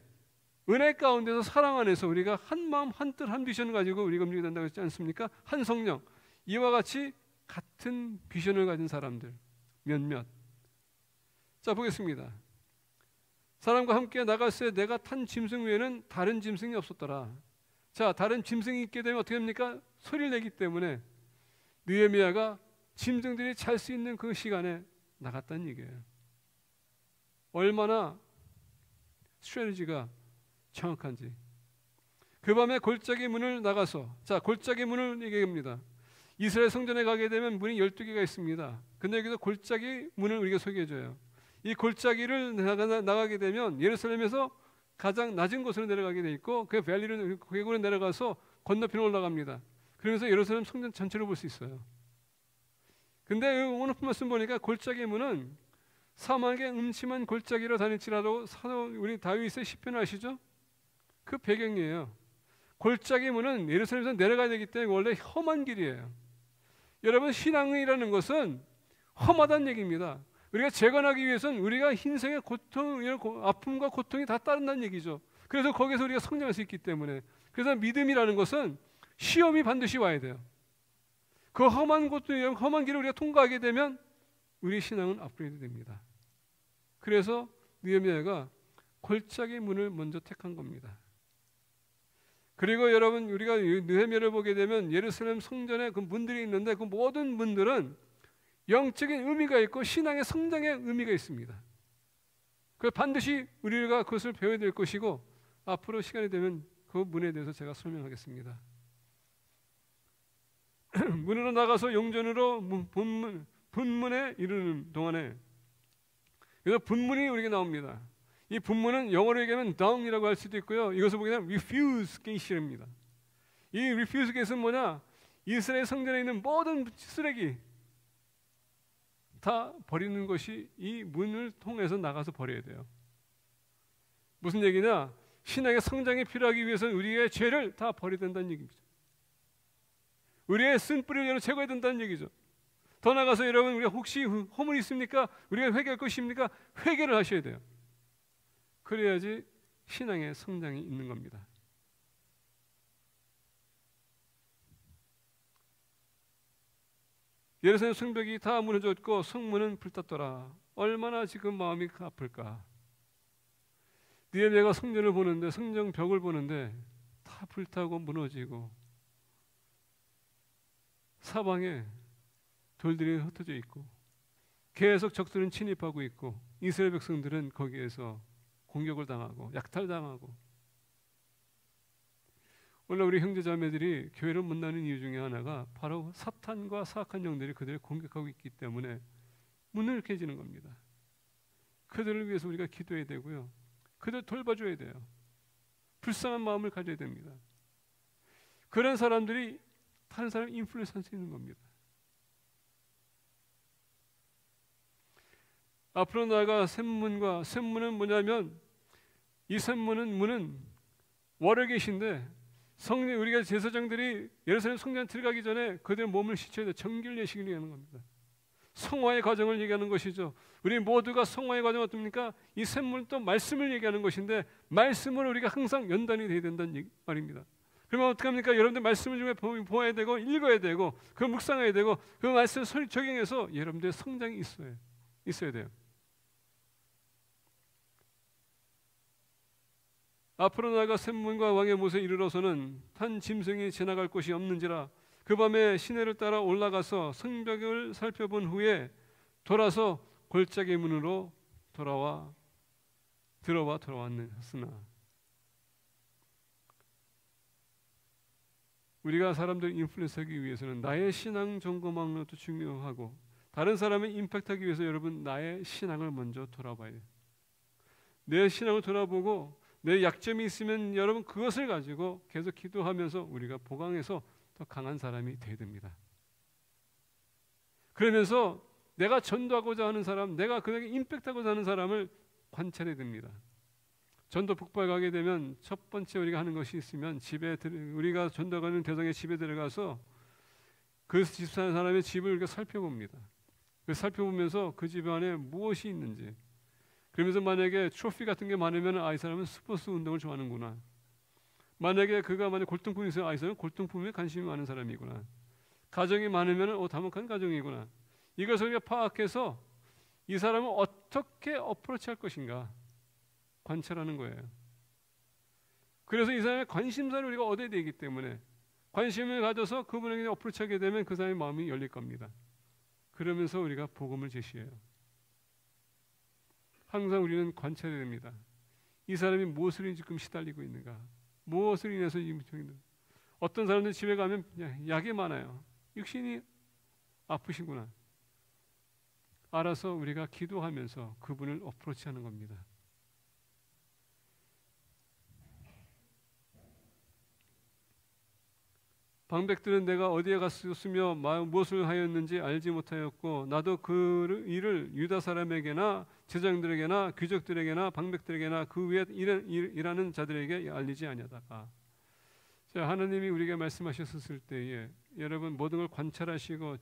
은혜 가운데서 사랑 안에서 우리가 한 마음, 한 뜻, 한 비전을 가지고 우리가 움직여야 된다고 했지 않습니까? 한 성령. 이와 같이 같은 비전을 가진 사람들 몇몇. 자, 보겠습니다. 사람과 함께 나갔을 때 내가 탄 짐승 외에는 다른 짐승이 없었더라. 자, 다른 짐승이 있게 되면 어떻게 됩니까? 소리를 내기 때문에 느헤미야가 짐승들이 잘 수 있는 그 시간에 나갔다는 얘기예요. 얼마나 스트래티지가 정확한지. 그 밤에 골짜기 문을 나가서, 자, 골짜기 문을 얘기합니다. 이스라엘 성전에 가게 되면 문이 12개가 있습니다. 근데 여기서 골짜기 문을 우리가 소개해줘요. 이 골짜기를 나가게 되면 예루살렘에서 가장 낮은 곳으로 내려가게 돼 있고 그 밸리를 계곡으로 내려가서 건너편으로 올라갑니다. 그러면서 예루살렘 성전 전체를 볼 수 있어요. 근데 오늘 말씀 보니까 골짜기 문은 사막의 음침한 골짜기로 다닐지라도 우리 다윗의 시편 아시죠? 그 배경이에요. 골짜기 문은 예루살렘에서 내려가야 되기 때문에 원래 험한 길이에요. 여러분, 신앙이라는 것은 험하다는 얘기입니다. 우리가 재건하기 위해서는 우리가 인생의 고통, 아픔과 고통이 다 따른다는 얘기죠. 그래서 거기서 우리가 성장할 수 있기 때문에. 그래서 믿음이라는 것은 시험이 반드시 와야 돼요. 그 험한 길을 우리가 통과하게 되면 우리 신앙은 업그레이드 됩니다. 그래서 느헤미야가 골짜기 문을 먼저 택한 겁니다. 그리고 여러분, 우리가 느헤미야를 보게 되면 예루살렘 성전에 그 문들이 있는데 그 모든 문들은 영적인 의미가 있고 신앙의 성장의 의미가 있습니다. 그 반드시 우리가 그것을 배워야 될 것이고 앞으로 시간이 되면 그 문에 대해서 제가 설명하겠습니다. 문으로 나가서 용전으로 분문에 이르는 동안에 그래서 분문이 우리에게 나옵니다. 이 분문은 영어로 얘기하면 down이라고 할 수도 있고요. 이것을 보게 되면 refuse gate입니다. 이 refuse gate는 뭐냐? 이스라엘 성전에 있는 모든 쓰레기 다 버리는 것이 이 문을 통해서 나가서 버려야 돼요. 무슨 얘기냐? 신앙의 성장이 필요하기 위해서는 우리의 죄를 다 버려야 된다는 얘기입니다. 우리의 쓴뿌리를 제거해야 된다는 얘기죠. 더 나가서 여러분, 우리가 혹시 허물이 있습니까? 우리가 회개할 것입니까? 회개를 하셔야 돼요. 그래야지 신앙의 성장이 있는 겁니다. 예루살렘 성벽이 다 무너졌고 성문은 불탔더라. 얼마나 지금 마음이 아플까. 느헤미야가 성전을 보는데, 성전 벽을 보는데 다 불타고 무너지고 사방에 돌들이 흩어져 있고 계속 적들은 침입하고 있고 이스라엘 백성들은 거기에서 공격을 당하고 약탈당하고. 오늘 우리 형제자매들이 교회를 못 나는 이유 중에 하나가 바로 사탄과 사악한 영들이 그들을 공격하고 있기 때문에 문을 깨지는 겁니다. 그들을 위해서 우리가 기도해야 되고요. 그들 돌봐줘야 돼요. 불쌍한 마음을 가져야 됩니다. 그런 사람들이 다른 사람 인플루언스 할 수 있는 겁니다. 앞으로 나아가 샘문과 샘문은 뭐냐면 이 샘문은 문은 월에 계신데 성령 우리가 제사장들이 예루살렘 성전 들어가기 전에 그들의 몸을 씻어야 돼. 정결 예식을 얘기하는 겁니다. 성화의 과정을 얘기하는 것이죠. 우리 모두가 성화의 과정은 어떻습니까? 이 샘문은 또 말씀을 얘기하는 것인데 말씀을 우리가 항상 연단이 돼야 된다는 말입니다. 그러면 어떻게 합니까? 여러분들 말씀을 좀 보아야 되고 읽어야 되고 그 묵상해야 되고 그 말씀을 적용해서 여러분들의 성장이 있어야 돼요. 앞으로 나아가 샘문과 왕의 못에 이르러서는 한 짐승이 지나갈 곳이 없는지라 그 밤에 시내를 따라 올라가서 성벽을 살펴본 후에 돌아서 골짜기 문으로 돌아왔으나 우리가 사람들 인플루언스하기 위해서는 나의 신앙 점검하는 것도 중요하고 다른 사람을 임팩트하기 위해서 여러분 나의 신앙을 먼저 돌아봐야 돼요. 내 신앙을 돌아보고 내 약점이 있으면 여러분 그것을 가지고 계속 기도하면서 우리가 보강해서 더 강한 사람이 되어야 됩니다. 그러면서 내가 전도하고자 하는 사람, 내가 그에게 임팩트하고자 하는 사람을 관찰해야 됩니다. 전도 북발 가게 되면 첫 번째 우리가 하는 것이 있으면 우리가 전도하는 대상의 집에 들어가서 그 집 사는 사람의 집을 우리가 살펴봅니다. 살펴보면서 그 집 안에 무엇이 있는지 그러면서 만약에 트로피 같은 게 많으면 이 사람은 스포츠 운동을 좋아하는구나. 만약에 그가 골동품이 있어요. 이 사람은 골동품에 관심이 많은 사람이구나. 가정이 많으면 다목한 가정이구나. 이것을 우리가 파악해서 이 사람은 어떻게 어프로치할 것인가 관찰하는 거예요. 그래서 이 사람의 관심사를 우리가 얻어야 되기 때문에 관심을 가져서 그분에게 어프로치하게 되면 그 사람의 마음이 열릴 겁니다. 그러면서 우리가 복음을 제시해요. 항상 우리는 관찰해야 됩니다. 이 사람이 무엇을 지금 시달리고 있는가? 무엇을 인해서 어떤 사람들 집에 가면 약이 많아요. 육신이 아프시구나. 알아서 우리가 기도하면서 그분을 어프로치하는 겁니다. 방백들은 내가 어디에 갔으며 무엇을 하였는지 알지 못하였고 나도 그 일을 유다 사람에게나 제장들에게나 귀족들에게나 방백들에게나 그 위에 일하는 자들에게 알리지 아니하다가. 자, 하나님이 우리에게 말씀하셨을 때에 여러분 모든 걸 관찰하시고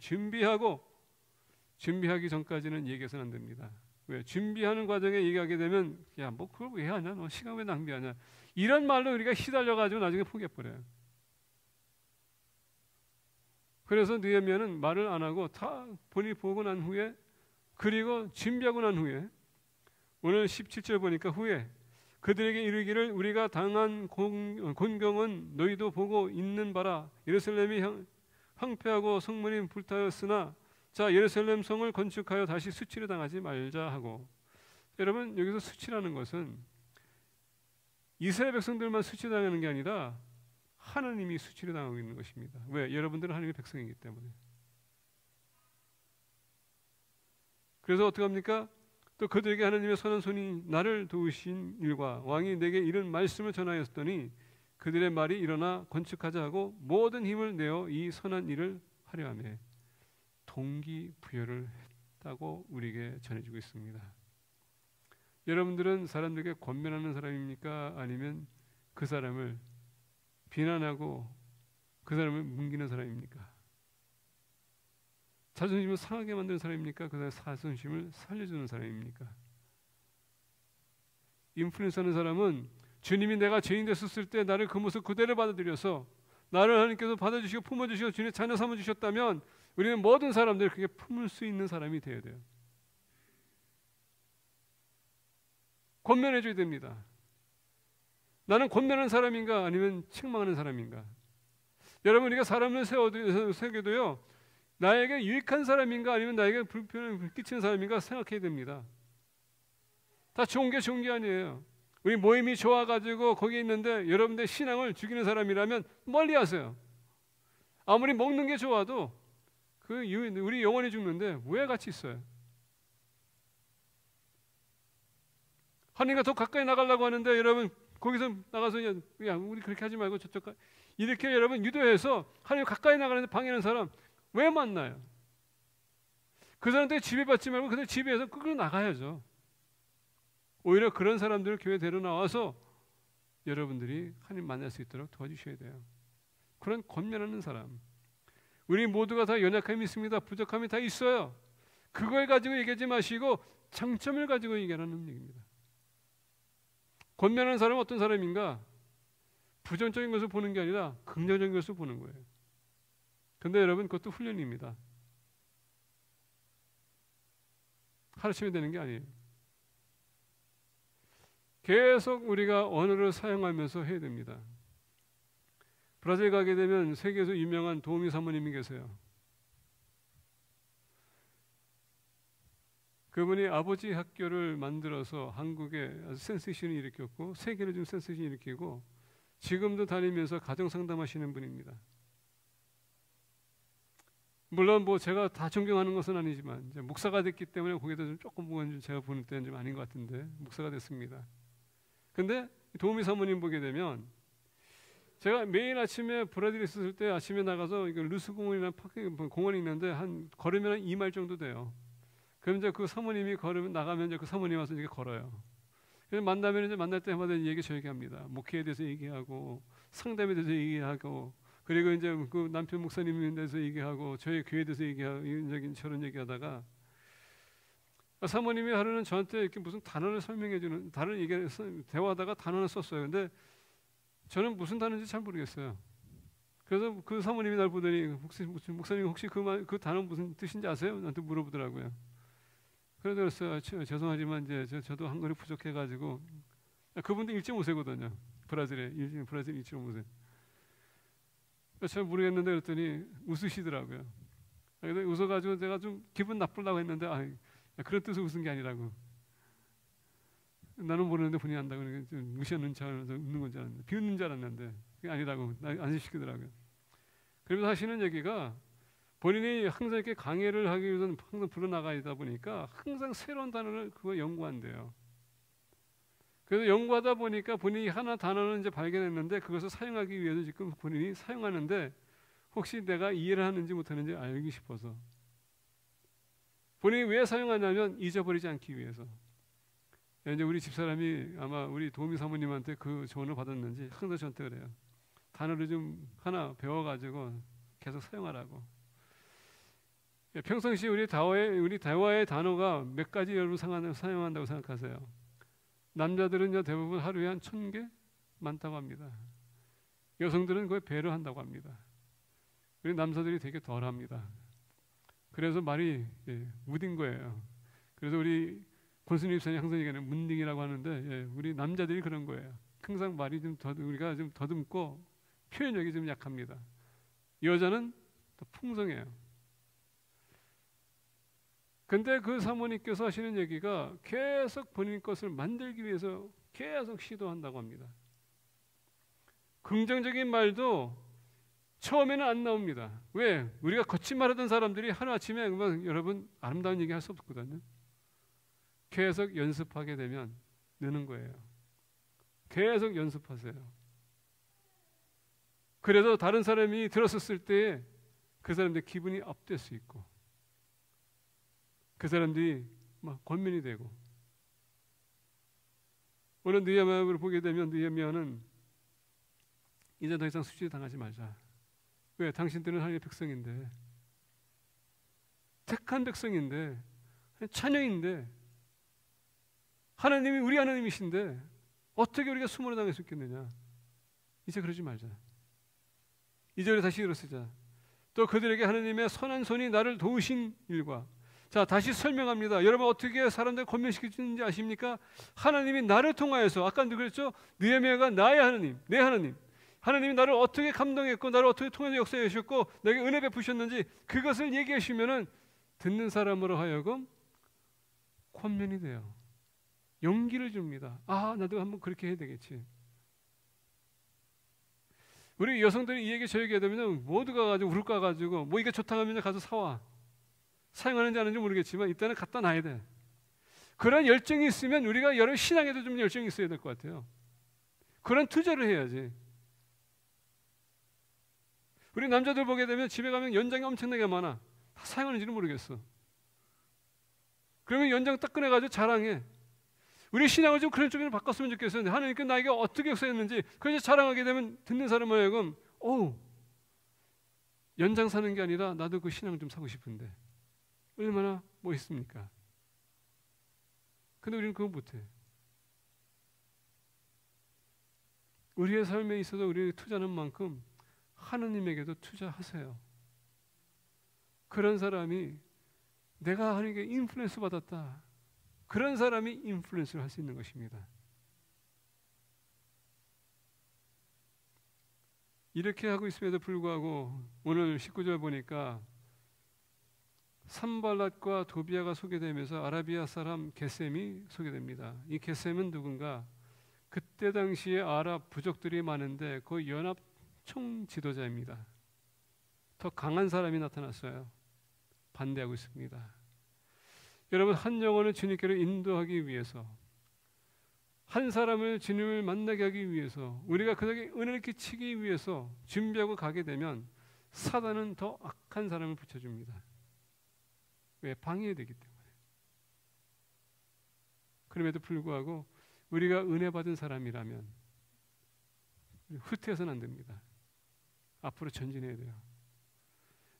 준비하기 전까지는 얘기해서는 안 됩니다. 왜? 준비하는 과정에 얘기하게 되면 그걸 왜 하냐? 너 시간 왜 낭비하냐? 이런 말로 우리가 시달려가지고 나중에 포기해버려요. 그래서 느헤미야는 말을 안 하고 다 본인이 보고 난 후에 그리고 준비하고 난 후에 오늘 17절 보니까 후에 그들에게 이르기를 우리가 당한 곤경은 너희도 보고 있는 바라. 예루살렘이 황폐하고 성문이 불타였으나 자 예루살렘 성을 건축하여 다시 수치를 당하지 말자 하고. 여러분 여기서 수치라는 것은 이스라엘 백성들만 수치당하는 게 아니라 하나님이 수치를 당하고 있는 것입니다. 왜? 여러분들은 하나님의 백성이기 때문에. 그래서 어떻게 합니까? 또 그들에게 하나님의 선한 손이 나를 도우신 일과 왕이 내게 이런 말씀을 전하였더니 그들의 말이 일어나 건축하자 하고 모든 힘을 내어 이 선한 일을 하려 하며 동기부여를 했다고 우리에게 전해주고 있습니다. 여러분들은 사람들에게 권면하는 사람입니까? 아니면 그 사람을 비난하고 그 사람을 뭉기는 사람입니까? 자존심을 상하게 만드는 사람입니까? 그 사람의 자존심을 살려주는 사람입니까? 인플루언서하는 사람은 주님이 내가 죄인 됐었을 때 나를 그 모습 그대로 받아들여서 나를 하나님께서 받아주시고 품어주시고 주님의 자녀 삼아주셨다면 우리는 모든 사람들을 그렇게 품을 수 있는 사람이 되어야 돼요. 권면해줘야 됩니다. 나는 권면하는 사람인가 아니면 책망하는 사람인가? 여러분 우리가 사람을 세워도요 나에게 유익한 사람인가 아니면 나에게 불편을 끼치는 사람인가 생각해야 됩니다. 다 좋은 게 아니에요. 우리 모임이 좋아가지고 거기 있는데 여러분들 신앙을 죽이는 사람이라면 멀리 하세요. 아무리 먹는 게 좋아도 우리 영혼이 죽는데 왜 같이 있어요? 하나님과 더 가까이 나가려고 하는데 여러분 거기서 나가서 야 우리 그렇게 하지 말고 저쪽 가 이렇게 여러분 유도해서 하나님 가까이 나가는데 방해하는 사람 왜 만나요? 그 사람한테 지배받지 말고 그냥 지배해서 끌고 나가야죠. 오히려 그런 사람들을 교회 데려 나와서 여러분들이 하나님 만날 수 있도록 도와주셔야 돼요. 그런 권면하는 사람. 우리 모두가 다 연약함이 있습니다. 부족함이 다 있어요. 그걸 가지고 얘기하지 마시고 장점을 가지고 얘기하는 얘기입니다. 권면하는 사람은 어떤 사람인가? 부정적인 것을 보는 게 아니라 긍정적인 것을 보는 거예요. 근데 여러분 그것도 훈련입니다. 가르치면 되는 게 아니에요. 계속 우리가 언어를 사용하면서 해야 됩니다. 브라질 가게 되면 세계에서 유명한 도우미 사모님이 계세요. 그분이 아버지 학교를 만들어서 한국에 아주 센세이션을 일으켰고 세계를 좀 센세이션 일으키고 지금도 다니면서 가정 상담하시는 분입니다. 물론 뭐 제가 다 존경하는 것은 아니지만 이제 목사가 됐기 때문에 거기다 좀 조금 좀 제가 보는 때는 좀 아닌 것 같은데 목사가 됐습니다. 근데 도우미 사모님 보게 되면 제가 매일 아침에 브라질에 있었을 때 아침에 나가서 루스 공원이나 파크 공원이 있는데 한 걸으면 한 2마일 정도 돼요. 그럼 이제 그 사모님이 걸으면 나가면 이제 그 사모님 와서 이렇게 걸어요. 그래서 만나면 이제 만날 때마다 얘기 저 얘기합니다. 목회에 대해서 얘기하고 상담에 대해서 얘기하고 그리고 이제 그 남편 목사님에 대해서 얘기하고 저희 교회에 대해서 얘기하고 저런 얘기하다가 사모님이 하루는 저한테 이렇게 무슨 단어를 설명해주는 다른 얘기를 대화하다가 단어를 썼어요. 근데 저는 무슨 단어인지 잘 모르겠어요. 그래서 그 사모님이 날 보더니 혹시 목사님 혹시 그 단어 무슨 뜻인지 아세요? 나한테 물어보더라고요. 그래서 죄송하지만 이제 저도 한글이 부족해가지고 그분도 1.5세거든요. 브라질 1.5세. 잘 모르겠는데 그랬더니 웃으시더라고요. 그래서 웃어가지고 제가 좀 기분 나쁘려고 했는데 그런 뜻으로 웃은 게 아니라고. 나는 모르는데 본인이 안다고 좀 무시하는 줄 알아서 웃는 건 줄 알았는데 비웃는 줄 알았는데 그게 아니라고 안심시키더라고요. 그러면서 하시는 얘기가 본인이 항상 이렇게 강의를 하기 위해서는 항상 불어나가다 보니까 항상 새로운 단어를 그거 연구한대요. 그래서 연구하다 보니까 본인이 하나 단어는 이제 발견했는데 그것을 사용하기 위해서 지금 본인이 사용하는데 혹시 내가 이해를 하는지 못하는지 알기 싶어서 본인이 왜 사용하냐면 잊어버리지 않기 위해서. 이제 우리 집사람이 아마 우리 도우미 사모님한테 그 조언을 받았는지 항상 저한테 그래요. 단어를 좀 하나 배워가지고 계속 사용하라고. 평상시 우리 대화의 단어가 몇 가지 여러분 사용한다고 생각하세요? 남자들은 대부분 하루에 한 1000개 많다고 합니다. 여성들은 그걸 배를 한다고 합니다. 우리 남자들이 되게 덜합니다. 그래서 말이 무딘 거예요. 그래서 우리 권순희 입사님 항상 얘기하는 문딩이라고 하는데 우리 남자들이 그런 거예요. 항상 말이 좀 우리가 좀 더듬고 표현력이 좀 약합니다. 여자는 더 풍성해요. 근데 그 사모님께서 하시는 얘기가 계속 본인 것을 만들기 위해서 계속 시도한다고 합니다. 긍정적인 말도 처음에는 안 나옵니다. 왜? 우리가 거친 말하던 사람들이 하루아침에 여러분 아름다운 얘기 할 수 없거든요. 계속 연습하게 되면 느는 거예요. 계속 연습하세요. 그래서 다른 사람이 들었을 때 그 사람들 기분이 업될 수 있고 그 사람들이 막 권면이 되고 오늘 느헤미야를 보게 되면 느헤미야는 이제 더 이상 수치를 당하지 말자. 왜? 당신들은 하나님의 백성인데 택한 백성인데 찬양인데 하나님이 우리 하나님이신데 어떻게 우리가 수모를 당할 수 있겠느냐. 이제 그러지 말자. 2절에 다시 일어서자. 또 그들에게 하나님의 선한 손이 나를 도우신 일과 자 다시 설명합니다. 여러분 어떻게 사람들 권면시키는지 아십니까? 하나님이 나를 통하여서 아까도 그랬죠. 느헤미야가 나의 하나님 내 하나님 하나님이 나를 어떻게 감동했고 나를 어떻게 통해서 역사해 주셨고 내게 은혜 베푸셨는지 그것을 얘기하시면은 듣는 사람으로 하여금 권면이 돼요. 용기를 줍니다. 아 나도 한번 그렇게 해야 되겠지. 우리 여성들이 이 얘기 저 얘기 하면 모두가 가지고 우르까 가지고 뭐 이게 좋다 하면 가서 사와. 사용하는지 안 하는지 모르겠지만 이때는 갖다 놔야 돼. 그런 열정이 있으면 우리가 여러 신앙에도 좀 열정이 있어야 될 것 같아요. 그런 투자를 해야지. 우리 남자들 보게 되면 집에 가면 연장이 엄청나게 많아. 다 사용하는지는 모르겠어. 그러면 연장 딱 꺼내가지고 자랑해. 우리 신앙을 좀 그런 쪽으로 바꿨으면 좋겠어요. 하나님께 나에게 어떻게 역사했는지 그래서 자랑하게 되면 듣는 사람을 하여금 연장 사는 게 아니라 나도 그 신앙 좀 사고 싶은데 얼마나 멋있습니까? 근데 우리는 그거 못해. 우리의 삶에 있어서 우리 투자하는 만큼 하나님에게도 투자하세요. 그런 사람이 내가 하나님께 인플루언스 받았다. 그런 사람이 인플루언스를 할 수 있는 것입니다. 이렇게 하고 있음에도 불구하고 오늘 19절 보니까 산발랏과 도비아가 소개되면서 아라비아 사람 게셈이 소개됩니다. 이 게셈은 누군가? 그때 당시에 아랍 부족들이 많은데 그 연합 총 지도자입니다. 더 강한 사람이 나타났어요. 반대하고 있습니다. 여러분, 한 영혼을 주님께로 인도하기 위해서, 한 사람을 주님을 만나게 하기 위해서, 우리가 그에게 은혜를 끼치기 위해서 준비하고 가게 되면 사단은 더 악한 사람을 붙여줍니다. 왜? 방해되기 때문에. 그럼에도 불구하고 우리가 은혜 받은 사람이라면 후퇴해서는 안 됩니다. 앞으로 전진해야 돼요.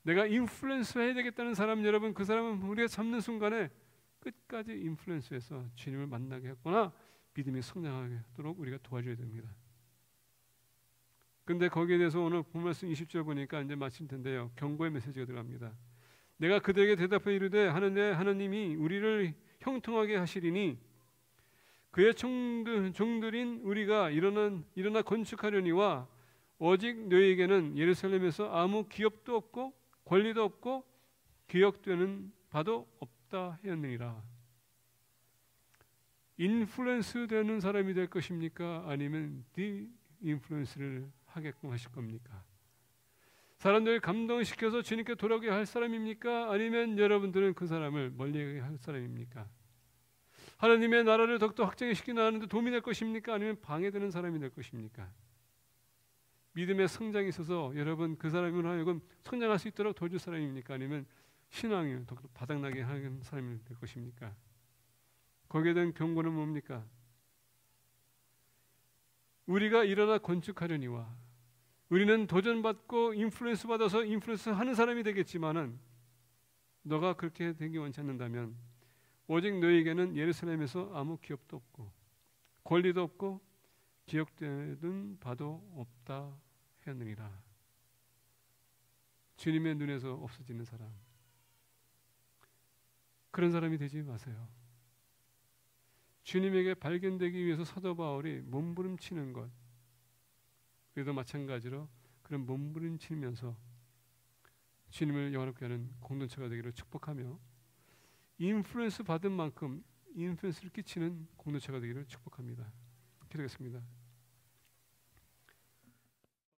내가 인플루언스 해야 되겠다는 사람, 여러분, 그 사람은 우리가 잡는 순간에 끝까지 인플루언스해서 주님을 만나게 했거나 믿음이 성장하도록 우리가 도와줘야 됩니다. 근데 거기에 대해서 오늘 본말씀 20절 보니까 이제 마칠 텐데요. 경고의 메시지가 들어갑니다. 내가 그들에게 대답해 이르되 하나님이 우리를 형통하게 하시리니 그의 종들인 우리가 일어나 건축하려니와 오직 너희에게는 예루살렘에서 아무 기업도 없고 권리도 없고 기억되는 바도 없다 하였느니라. 인플루언스 되는 사람이 될 것입니까? 아니면 디인플루언스를 하게끔 하실 겁니까? 사람들을 감동시켜서 주님께 돌아오게 할 사람입니까? 아니면 여러분들은 그 사람을 멀리 할 사람입니까? 하나님의 나라를 더욱더 확장시켜 나가는데 도움이 될 것입니까? 아니면 방해되는 사람이 될 것입니까? 믿음의 성장이 있어서 여러분 그 사람으로 하여금 성장할 수 있도록 도와줄 사람입니까? 아니면 신앙이 더욱더 바닥나게 하는 사람이 될 것입니까? 거기에 대한 경고는 뭡니까? 우리가 일어나 건축하려니와 우리는 도전받고 인플루언스 받아서 인플루언스 하는 사람이 되겠지만은 너가 그렇게 되기 원치 않는다면 오직 너에게는 예루살렘에서 아무 기업도 없고 권리도 없고 기억되는 바도 없다 하였느니라. 주님의 눈에서 없어지는 사람, 그런 사람이 되지 마세요. 주님에게 발견되기 위해서 사도 바울이 몸부림치는 것, 우리도 마찬가지로 그런 몸부림치면서 주님을 영화롭게 하는 공동체가 되기를 축복하며 인플루언스 받은 만큼 인플루언스를 끼치는 공동체가 되기를 축복합니다. 기도하겠습니다.